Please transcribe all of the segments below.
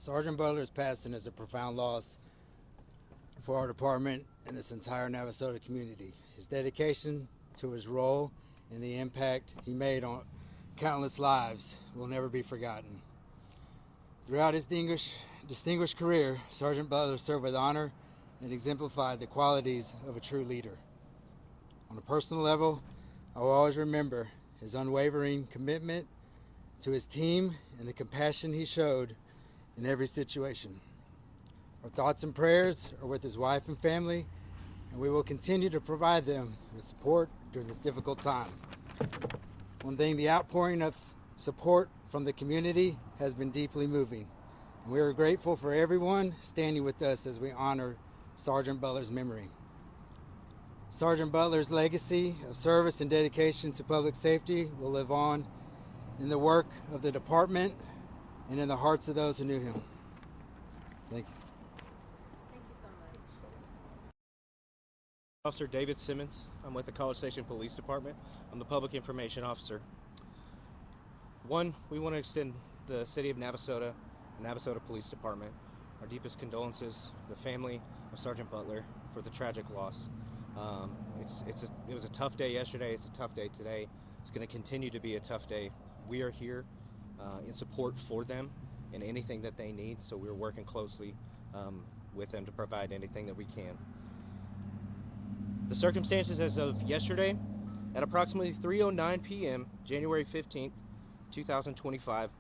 Sergeant Butler's passing is a profound loss for our department and this entire Navasota community. His dedication to his role and the impact he made on countless lives will never be forgotten. Throughout his distinguished career, Sergeant Butler served with honor and exemplified the qualities of a true leader. On a personal level, I will always remember his unwavering commitment to his team and the compassion he showed in every situation. Our thoughts and prayers are with his wife and family, and we will continue to provide them with support during this difficult time. One thing, the outpouring of support from the community has been deeply moving, and we are grateful for everyone standing with us as we honor Sergeant Butler's memory. Sergeant Butler's legacy of service and dedication to public safety will live on in the work of the department and in the hearts of those who knew him. Thank you. Thank you so much. Officer David Simmons. I'm with the College Station Police Department. I'm the Public Information Officer. One, we want to extend the City of Navasota and Navasota Police Department our deepest condolences to the family of Sergeant Butler for the tragic loss. It was a tough day yesterday. It's a tough day today. It's going to continue to be a tough day. We are here in support for them and anything that they need, so we're working closely with them to provide anything that we can. The circumstances as of yesterday, at approximately 3:09 p.m., January 15th, 2025,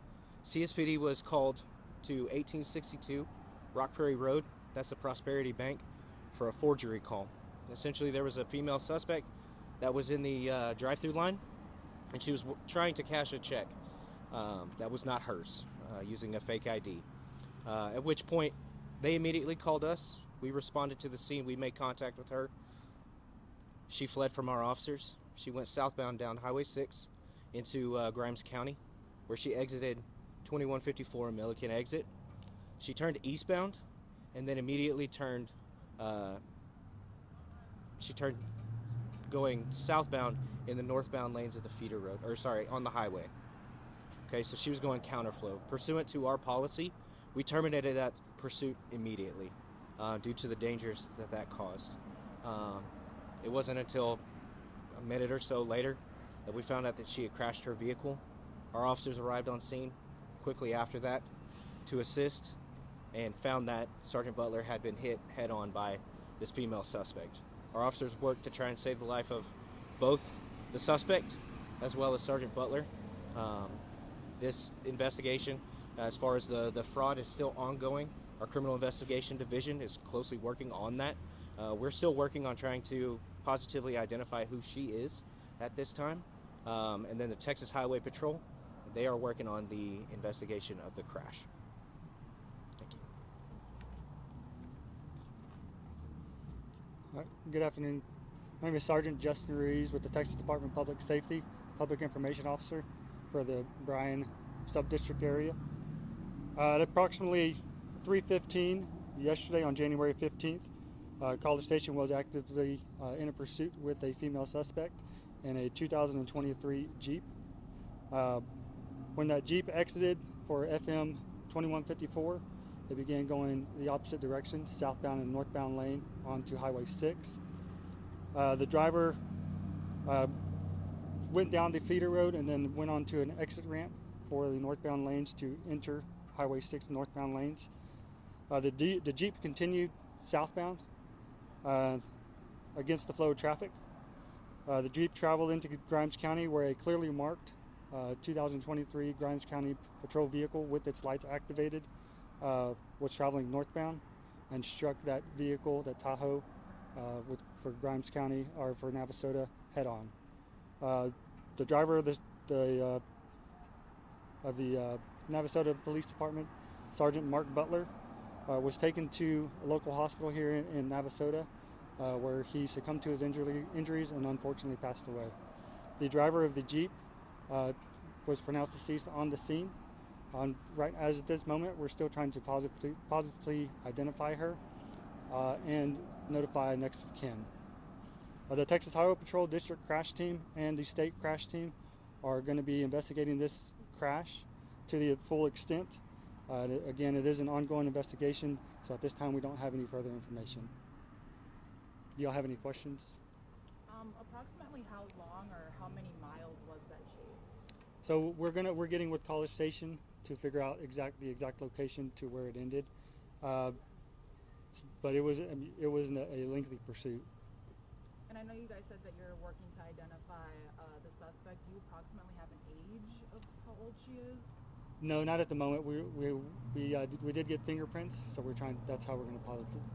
CSPD was called to 1862 Rock Prairie Road, that's the Prosperity Bank, for a forgery call. Essentially, there was a female suspect that was in the drive-through line, and she was trying to cash a check that was not hers, using a fake ID. At which point, they immediately called us. We responded to the scene. We made contact with her. She fled from our officers. She went southbound down Highway 6 into Grimes County, where she exited 2154 Milliken exit. She turned eastbound, and then immediately turned going southbound in the northbound lanes of the feeder road, on the highway. Okay, so she was going counterflow. Pursuant to our policy, we terminated that pursuit immediately due to the dangers that caused. It wasn't until a minute or so later that we found out that she had crashed her vehicle. Our officers arrived on scene quickly after that to assist and found that Sergeant Butler had been hit head-on by this female suspect. Our officers worked to try and save the life of both the suspect as well as Sergeant Butler. This investigation, as far as the fraud, is still ongoing. Our criminal investigation division is closely working on that. We're still working on trying to positively identify who she is at this time. And then the Texas Highway Patrol, they are working on the investigation of the crash. Thank you. All right, good afternoon. My name is Sergeant Justin Ruiz with the Texas Department of Public Safety, Public Information Officer for the Bryan Subdistrict area. At approximately 3:15 yesterday on January 15th, College Station was actively in a pursuit with a female suspect in a 2023 Jeep. When that Jeep exited for FM 2154, they began going the opposite direction, southbound and northbound lane onto Highway 6. The driver went down the feeder road and then went onto an exit ramp for the northbound lanes to enter Highway 6 northbound lanes. The Jeep continued southbound against the flow of traffic. The Jeep traveled into Grimes County, where a clearly marked 2023 Grimes County patrol vehicle with its lights activated was traveling northbound and struck that vehicle, that Tahoe, for Grimes County or for Navasota head on. The driver of the Navasota Police Department, Sergeant Mark Butler, was taken to a local hospital here in Navasota, where he succumbed to his injuries and unfortunately passed away. The driver of the Jeep was pronounced deceased on the scene. Right as at this moment, we're still trying to positively identify her and notify next of kin. The Texas Highway Patrol District Crash Team and the State Crash Team are going to be investigating this crash to the full extent. Again, it is an ongoing investigation, so at this time we don't have any further information. Do y'all have any questions? Approximately how long or how many miles was that chase? So we're getting with College Station to figure out the exact location to where it ended, but it was a lengthy pursuit. And I know you guys said that you're working to identify the suspect. Do you approximately have an age of how old she is? No, not at the moment. We did get fingerprints, so we're trying. That's how we're going to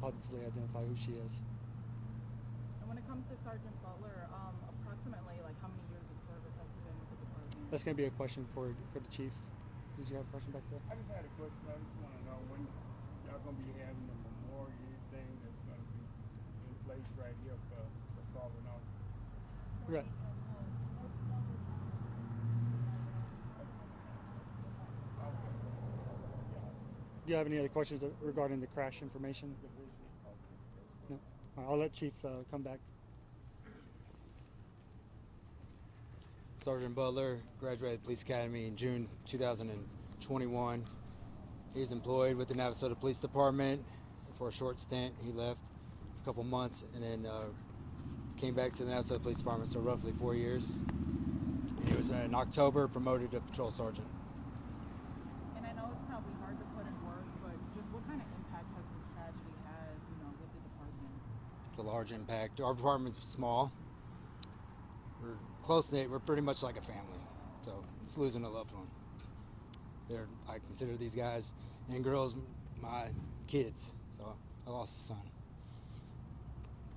positively identify who she is. And when it comes to Sergeant Butler, approximately like how many years of service has he been with the department? That's going to be a question for the chief. Did you have a question back there? I just had a question. I just want to know when y'all gonna be having the memorial thing that's gonna be in place right here for fallen officers. Right. Do you have any other questions regarding the crash information? No. All right, I'll let Chief come back. Sergeant Butler graduated Police Academy in June 2021. He was employed with the Navasota Police Department for a short stint. He left for a couple months and then came back to the Navasota Police Department, so roughly 4 years. And he was in October promoted to patrol sergeant. And I know it's probably hard to put in words, but just what kind of impact has this tragedy had, with the department? It's a large impact. Our department's small. We're close-knit. We're pretty much like a family. So it's losing a loved one. I consider these guys and girls my kids. So I lost a son.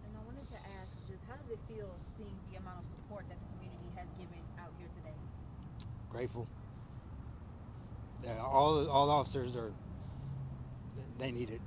And I wanted to ask, just how does it feel seeing the amount of support that the community has given out here today? Grateful. Yeah, all the officers they need it.